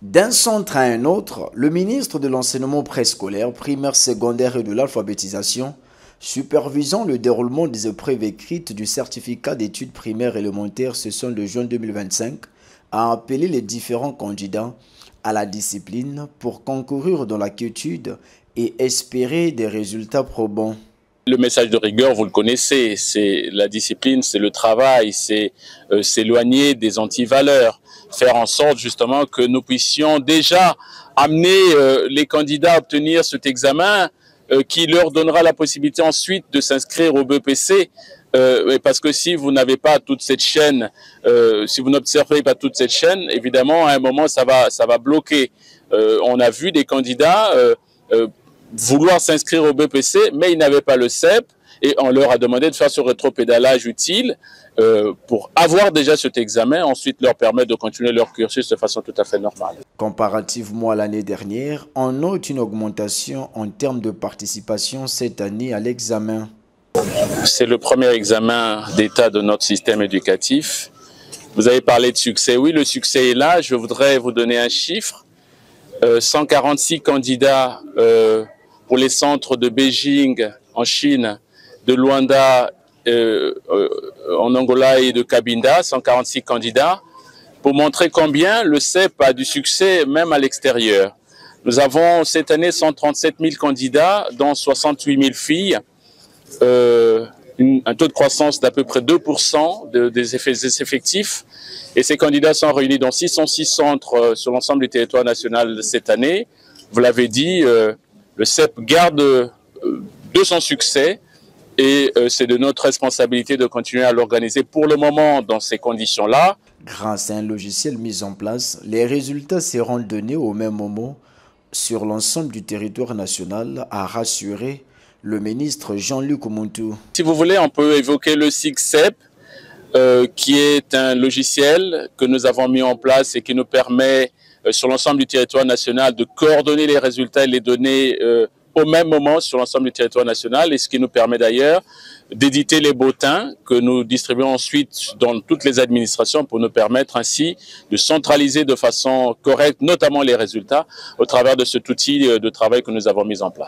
D'un centre à un autre, le ministre de l'enseignement préscolaire, primaire, secondaire et de l'alphabétisation, supervisant le déroulement des épreuves écrites du certificat d'études primaires élémentaires session de juin 2025, a appelé les différents candidats à la discipline pour concourir dans la quiétude et espérer des résultats probants. Le message de rigueur, vous le connaissez, c'est la discipline, c'est le travail, c'est s'éloigner des antivaleurs, faire en sorte justement que nous puissions déjà amener les candidats à obtenir cet examen qui leur donnera la possibilité ensuite de s'inscrire au BEPC. Parce que si vous n'avez pas toute cette chaîne, si vous n'observez pas toute cette chaîne, évidemment à un moment ça va bloquer. On a vu des candidats vouloir s'inscrire au BEPC, mais ils n'avaient pas le CEP et on leur a demandé de faire ce rétropédalage utile pour avoir déjà cet examen, ensuite leur permettre de continuer leur cursus de façon tout à fait normale. Comparativement à l'année dernière, on note une augmentation en termes de participation cette année à l'examen. C'est le premier examen d'État de notre système éducatif. Vous avez parlé de succès. Oui, le succès est là. Je voudrais vous donner un chiffre. 146 candidats pour les centres de Beijing en Chine, de Luanda en Angola et de Cabinda, 146 candidats, pour montrer combien le CEP a du succès même à l'extérieur. Nous avons cette année 137 000 candidats, dont 68 000 filles, un taux de croissance d'à peu près 2% des effectifs. Et ces candidats sont réunis dans 606 centres sur l'ensemble du territoire national cette année. Vous l'avez dit, le CEP garde de son succès et c'est de notre responsabilité de continuer à l'organiser pour le moment dans ces conditions-là. Grâce à un logiciel mis en place, les résultats seront donnés au même moment sur l'ensemble du territoire national, a rassuré le ministre Jean-Luc Montou. Si vous voulez, on peut évoquer le SIG-CEP, qui est un logiciel que nous avons mis en place et qui nous permet sur l'ensemble du territoire national de coordonner les résultats et les données au même moment sur l'ensemble du territoire national, et ce qui nous permet d'ailleurs d'éditer les bulletins que nous distribuons ensuite dans toutes les administrations pour nous permettre ainsi de centraliser de façon correcte, notamment les résultats, au travers de cet outil de travail que nous avons mis en place.